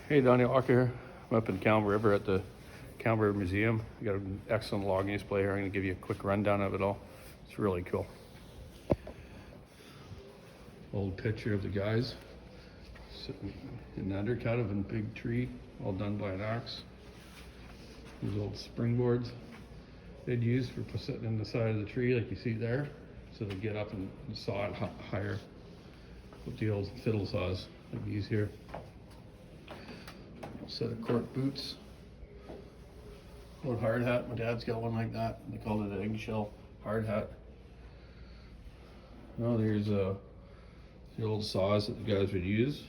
Hey, Donny Walker here. I'm up in Campbell River at the Campbell Museum. We got an excellent logging display here. I'm going to give you a quick rundown of it all. It's really cool. Old picture of the guys sitting in the undercut of a big tree, all done by an axe. These old springboards they'd use for sitting in the side of the tree, like you see there, so they get up and saw it higher with the old fiddle saws like these here. Set of cork boots. Old hard hat. My dad's got one like that. They called it an eggshell hard hat. Oh, there's the old saws that the guys would use.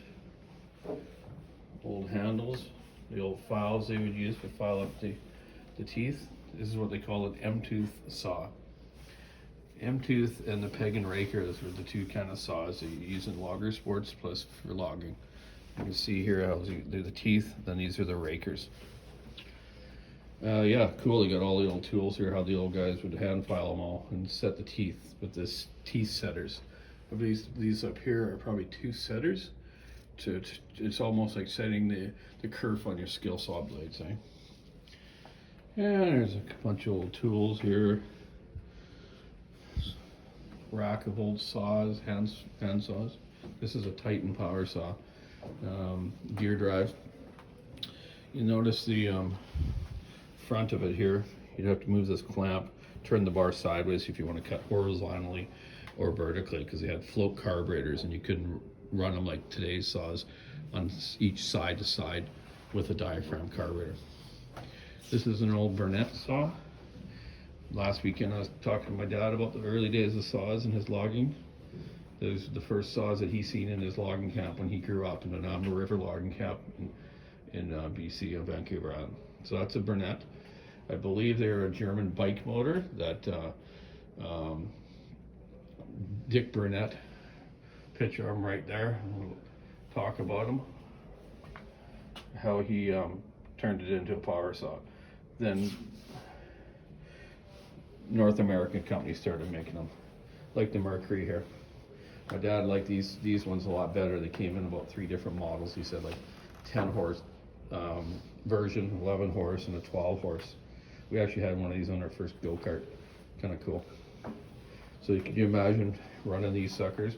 Old handles. The old files they would use to file up the teeth. This is what they call an M-tooth saw. M-tooth and the peg and raker, those were the two kind of saws that you use in logger sports plus for logging. You can see here how they're the teeth, then these are the rakers. Yeah, cool. You got all the old tools here, how the old guys would hand file them all and set the teeth with this teeth setters. These up here are probably two setters. It's almost like setting the kerf on your skill saw blades, eh? And there's a bunch of old tools here. Rack of old saws, hand saws. This is a Titan power saw. Gear drive. You notice the front of it here. You'd have to move this clamp, turn the bar sideways if you want to cut horizontally or vertically, because they had float carburetors and you couldn't run them like today's saws on each side to side with a diaphragm carburetor. This is an old Burnette saw. Last weekend I was talking to my dad about the early days of saws and his logging. Those are the first saws that he seen in his logging camp when he grew up in the Campbell River logging camp in BC and Vancouver Island. So that's a Burnette. I believe they're a German bike motor that Dick Burnette, picture of him right there. We'll talk about him, how he turned it into a power saw. Then North American companies started making them, like the Mercury here. My dad liked these ones a lot better. They came in about 3 different models. He said like 10 horse version, 11 horse, and a 12 horse. We actually had one of these on our first go-kart. Kind of cool. So can you imagine running these suckers,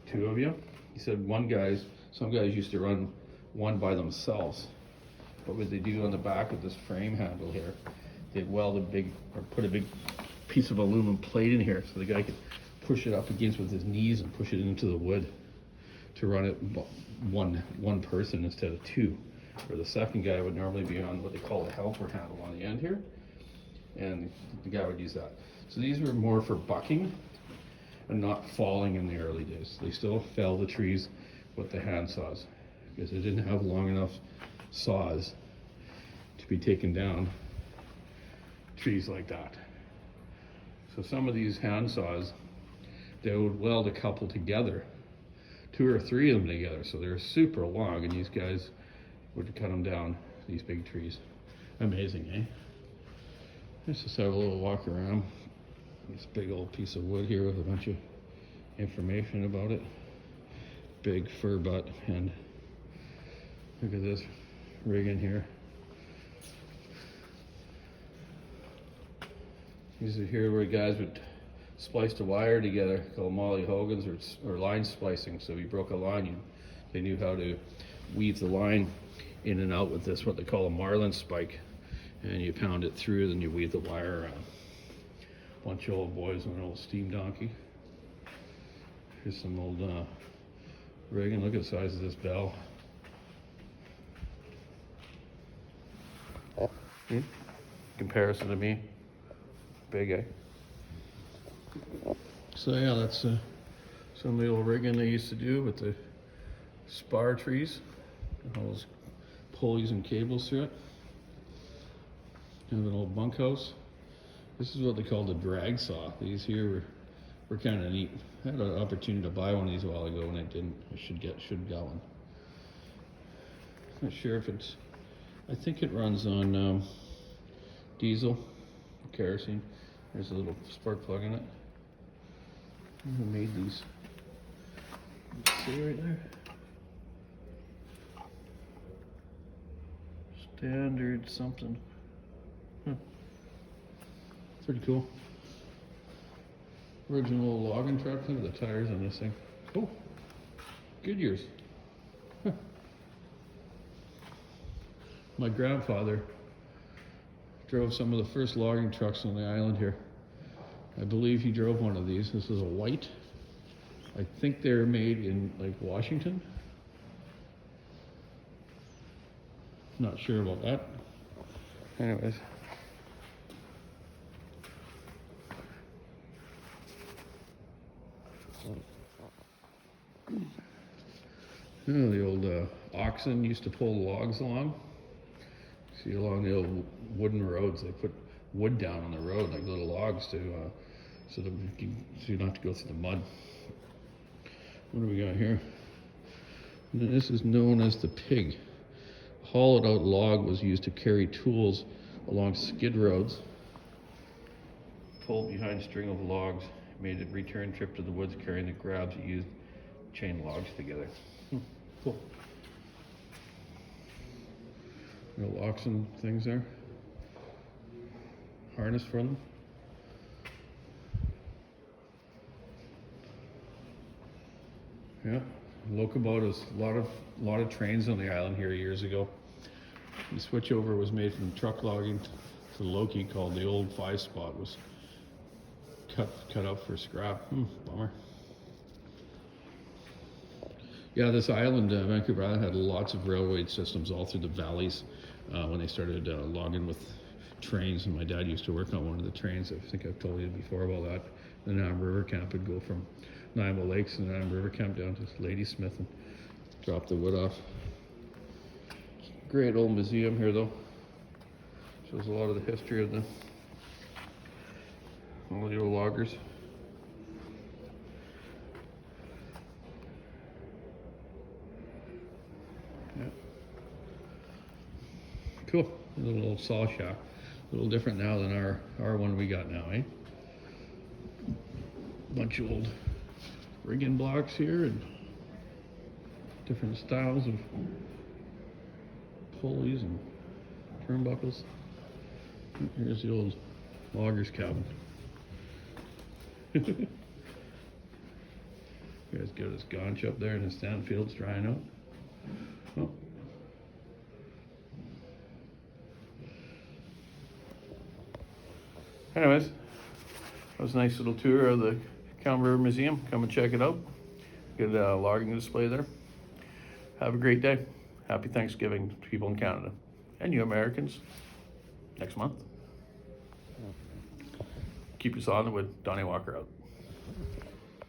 2 of you? He said some guys used to run one by themselves. But what they do on the back of this frame handle here, they'd weld put a big piece of aluminum plate in here so the guy could push it up against with his knees and push it into the wood to run it one person instead of 2. Or the second guy would normally be on what they call a helper handle on the end here, and the guy would use that. So these were more for bucking and not falling in the early days. They still fell the trees with the hand saws because they didn't have long enough saws to be taken down trees like that. So some of these hand saws, they would weld a couple together, 2 or 3 of them together, so they're super long, and these guys would cut them down, these big trees. Amazing, eh? Let's just have a little walk around this big old piece of wood here with a bunch of information about it. Big fir butt, and look at this rigging here. These are here where guys would splice the wire together, called Molly Hogan's or line splicing. So if you broke a line, they knew how to weave the line in and out with this, what they call a marlin spike. And you pound it through, then you weave the wire around. Bunch of old boys on an old steam donkey. Here's some old rigging. Look at the size of this bell. Comparison to me, big, eh? So yeah, that's some of the old rigging they used to do with the spar trees, all those pulleys and cables through it. Have an old bunkhouse. This is what they call the drag saw. These here were kind of neat. I had an opportunity to buy one of these a while ago and I didn't. I should have got one. Not sure if it's. I think it runs on diesel, kerosene. There's a little spark plug in it. Who made these? See right there? Standard something. Pretty cool. Original logging truck. Look at the tires on this thing. Oh, Goodyears. My grandfather drove some of the first logging trucks on the island here. I believe he drove one of these. This is a white. I think they're made in like Washington. Not sure about that. Anyways. You know, the old oxen used to pull logs along. See, along the old wooden roads, they put wood down on the road, like little logs, to so you don't have to go through the mud. What do we got here? This is known as the pig. A hollowed out log was used to carry tools along skid roads. Pulled behind a string of logs, made a return trip to the woods carrying the grabs that used chain logs together. Cool. Little oxen things there. Harness for them. Yeah, locomotives. A lot of trains on the island here years ago. The switchover was made from truck logging to Loki, called the old 5-spot. Was cut up for scrap. Bummer. Yeah, this island, Vancouver Island, had lots of railway systems all through the valleys when they started logging with trains. And my dad used to work on one of the trains. I think I've told you before about that. The Nam River Camp would go from Nima Lakes and Nam River Camp down to Ladysmith and drop the wood off. Great old museum here, though. Shows a lot of the history of all the old loggers. Yeah. Cool. A little old saw shop. A little different now than our one we got now, eh? Bunch of old rigging blocks here and different styles of pulleys and turnbuckles. Here's the old logger's cabin. You guys got his gaunch up there and his Stanfield's drying out. Oh. Anyways, that was a nice little tour of the Campbell Museum. Come and check it out. Good logging display there. Have a great day. Happy Thanksgiving to people in Canada. And you Americans, next month. Keep us on the wood. Donny Walker out.